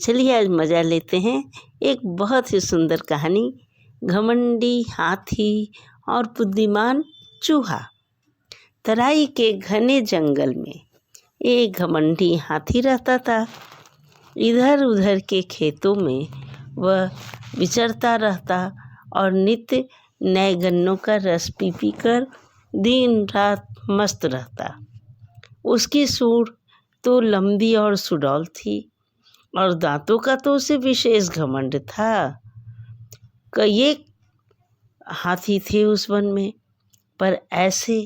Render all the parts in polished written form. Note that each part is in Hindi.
चलिए आज मज़ा लेते हैं एक बहुत ही सुंदर कहानी, घमंडी हाथी और बुद्धिमान चूहा। तराई के घने जंगल में एक घमंडी हाथी रहता था। इधर उधर के खेतों में वह विचरता रहता और नित्य नए गन्नों का रस पी पी कर दिन रात मस्त रहता। उसकी सूंड तो लंबी और सुडौल थी और दांतों का तो उसे विशेष घमंड था। कई हाथी थे उस वन में, पर ऐसे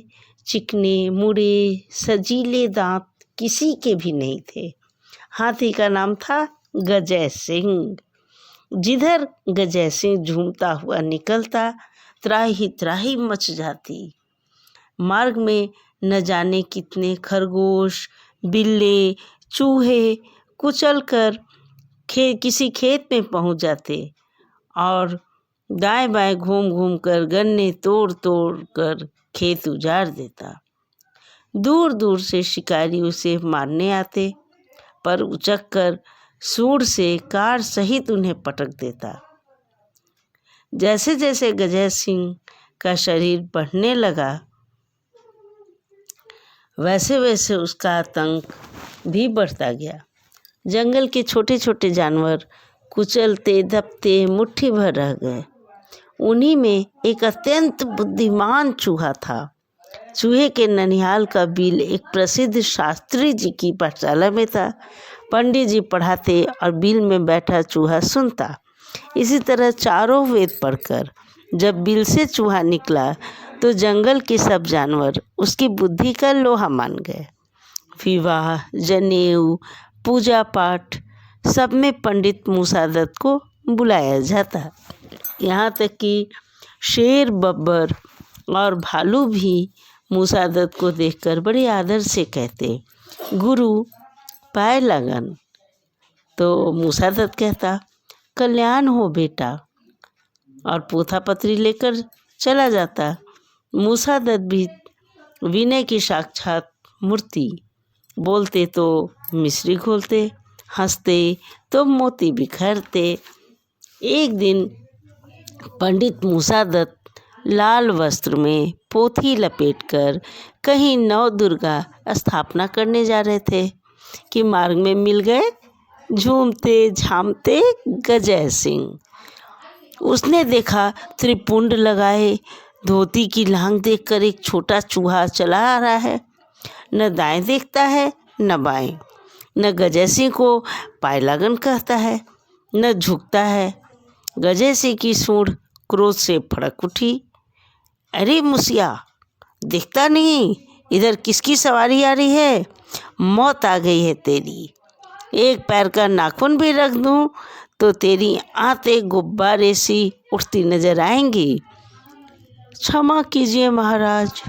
चिकने मुड़े सजीले दांत किसी के भी नहीं थे। हाथी का नाम था गजय सिंह। जिधर गजय सिंह झूमता हुआ निकलता, त्राही त्राही मच जाती। मार्ग में न जाने कितने खरगोश, बिल्ले, चूहे कुचल कर किसी खेत में पहुंच जाते और दाएं बाएं घूम घूम कर गन्ने तोड़ तोड़ कर खेत उजाड़ देता। दूर दूर से शिकारी उसे मारने आते, पर उचक कर सूंड से कार सहित उन्हें पटक देता। जैसे जैसे गजय सिंह का शरीर बढ़ने लगा, वैसे वैसे उसका आतंक भी बढ़ता गया। जंगल के छोटे छोटे जानवर कुचलते दबते मुट्ठी भर रह गए। उन्हीं में एक अत्यंत बुद्धिमान चूहा था। चूहे के ननिहाल का बिल एक प्रसिद्ध शास्त्री जी की पाठशाला में था। पंडित जी पढ़ाते और बिल में बैठा चूहा सुनता। इसी तरह चारों वेद पढ़कर जब बिल से चूहा निकला तो जंगल के सब जानवर उसकी बुद्धि का लोहा मान गए। विवाह, जनेऊ, पूजा पाठ सब में पंडित मूसादत को बुलाया जाता। यहाँ तक कि शेर, बब्बर और भालू भी मूसादत को देखकर बड़े आदर से कहते, गुरु पाए लगन। तो मूसादत कहता, कल्याण हो बेटा, और पोथा पत्री लेकर चला जाता। मूसादत भी विनय की साक्षात मूर्ति। बोलते तो मिश्री घोलते, हंसते तो मोती बिखरते। एक दिन पंडित मूसादत लाल वस्त्र में पोथी लपेटकर कहीं नव दुर्गा स्थापना करने जा रहे थे कि मार्ग में मिल गए झूमते झामते गजय सिंह। उसने देखा त्रिपुंड लगाए धोती की लांग देखकर एक छोटा चूहा चला आ रहा है। न दाएं देखता है न बाएं, न गजय सिंह को पायलागन कहता है न झुकता है। गजय सिंह की सूंड क्रोध से फड़क उठी। अरे मुसिया, देखता नहीं इधर किसकी सवारी आ रही है? मौत आ गई है तेरी। एक पैर का नाखून भी रख दूं तो तेरी आंतें गुब्बारे सी उठती नजर आएंगी। क्षमा कीजिए महाराज,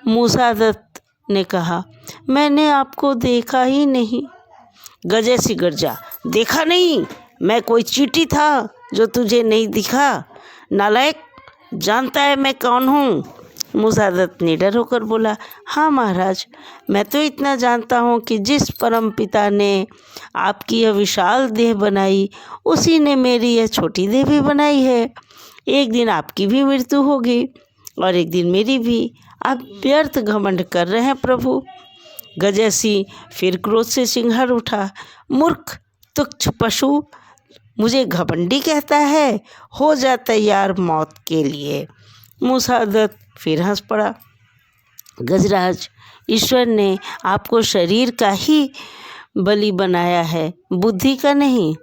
मूसादत ने कहा, मैंने आपको देखा ही नहीं। गजय सिंह गर्जा, देखा नहीं? मैं कोई चींटी था जो तुझे नहीं दिखा? नालायक, जानता है मैं कौन हूँ? मूसादत निडर होकर बोला, हाँ महाराज, मैं तो इतना जानता हूँ कि जिस परम पिता ने आपकी यह विशाल देह बनाई, उसी ने मेरी यह छोटी देह भी बनाई है। एक दिन आपकी भी मृत्यु होगी और एक दिन मेरी भी। आप व्यर्थ घमंड कर रहे हैं प्रभु। गजय सिंह फिर क्रोध से चिंघाड़ उठा, मूर्ख, तुच्छ पशु, मुझे घमंडी कहता है? हो जा तैयार मौत के लिए। मूसादत फिर हंस पड़ा। गजराज, ईश्वर ने आपको शरीर का ही बलि बनाया है, बुद्धि का नहीं।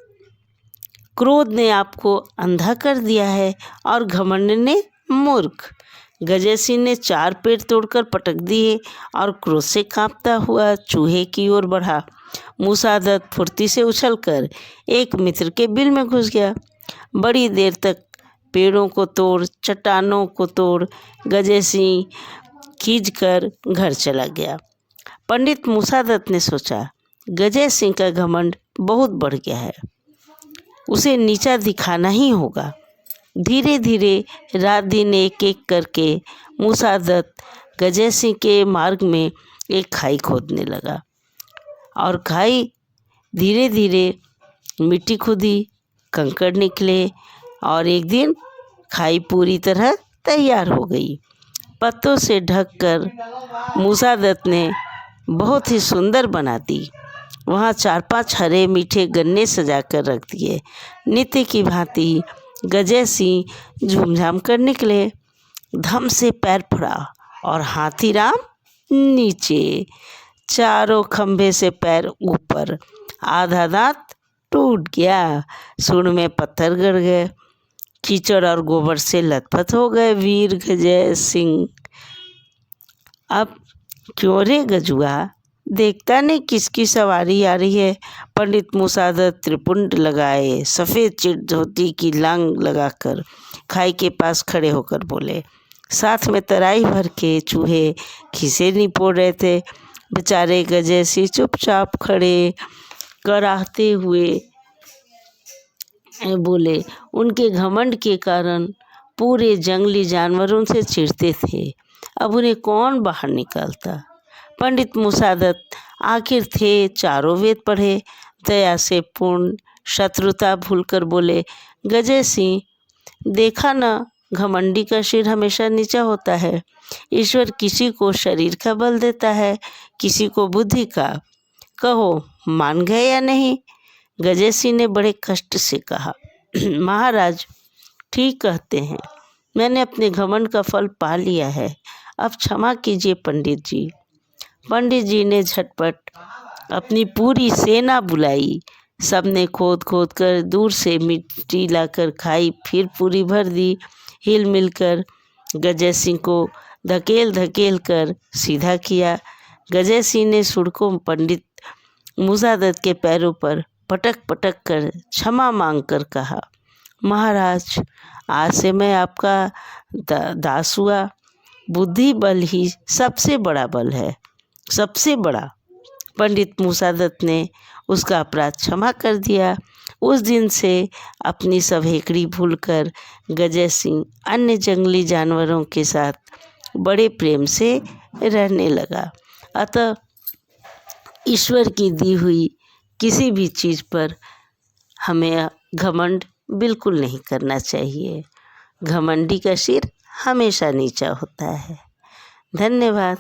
क्रोध ने आपको अंधा कर दिया है और घमंड ने मूर्ख। गजय सिंह ने 4 पेड़ तोड़कर पटक दिए और क्रोध से कांपता हुआ चूहे की ओर बढ़ा। मूसादत फुर्ती से उछलकर एक मित्र के बिल में घुस गया। बड़ी देर तक पेड़ों को तोड़, चट्टानों को तोड़ गजय सिंह खींचकर घर चला गया। पंडित मूसादत ने सोचा, गजय सिंह का घमंड बहुत बढ़ गया है, उसे नीचा दिखाना ही होगा। धीरे धीरे रात दिन एक एक करके मूसादत गजय सिंह के मार्ग में एक खाई खोदने लगा और खाई धीरे धीरे मिट्टी खुदी, कंकड़ निकले और एक दिन खाई पूरी तरह तैयार हो गई। पत्तों से ढककर मूसा दत्त ने बहुत ही सुंदर बना दी। वहाँ 4-5 हरे मीठे गन्ने सजा कर रख दिए। नित्य की भांति गजे सिंह झूमझाम कर निकले। धम से पैर पड़ा और हाथीराम नीचे, चारों खंभे से पैर ऊपर, आधा दांत टूट गया, सूंड में पत्थर गड़ गए, कीचड़ और गोबर से लथपथ हो गए वीर गजे सिंह। अब क्यों रे गजुआ, देखता नहीं किसकी सवारी आ रही है। पंडित मूसा दत्त त्रिपुंड लगाए, सफ़ेद चिट धोती की लांग लगाकर खाई के पास खड़े होकर बोले। साथ में तराई भर के चूहे खीसे निपोड़ रहे थे। बेचारे गजे सिंह चुपचाप खड़े कराहते हुए बोले। उनके घमंड के कारण पूरे जंगली जानवर उनसे चिढ़ते थे। अब उन्हें कौन बाहर निकालता। पंडित मूसा दत्त आखिर थे चारों वेद पढ़े, दया से पूर्ण शत्रुता भूलकर बोले। गजे सिंह, देखा न, घमंडी का सिर हमेशा नीचा होता है। ईश्वर किसी को शरीर का बल देता है, किसी को बुद्धि का। कहो, मान गए या नहीं? गजे सिंह ने बड़े कष्ट से कहा। महाराज, ठीक कहते हैं, मैंने अपने घमंड का फल पा लिया है। अब क्षमा कीजिए पंडित जी। पंडित जी ने झटपट अपनी पूरी सेना बुलाई। सबने खोद खोद कर दूर से मिट्टी लाकर खाई, फिर पूरी भर दी। हिल मिलकर गजे सिंह को धकेल धकेल कर सीधा किया। गजे सिंह ने सुड़कों पंडित मूसा दत्त के पैरों पर पटक पटक कर क्षमा मांग कर कहा, महाराज, आज से मैं आपका दास हुआ। बुद्धि बल ही सबसे बड़ा बल है, सबसे बड़ा। पंडित मूसा दत्त ने उसका अपराध क्षमा कर दिया। उस दिन से अपनी सब हेकड़ी भूलकर गजे सिंह अन्य जंगली जानवरों के साथ बड़े प्रेम से रहने लगा। अतः ईश्वर की दी हुई किसी भी चीज़ पर हमें घमंड बिल्कुल नहीं करना चाहिए। घमंडी का सिर हमेशा नीचा होता है। धन्यवाद।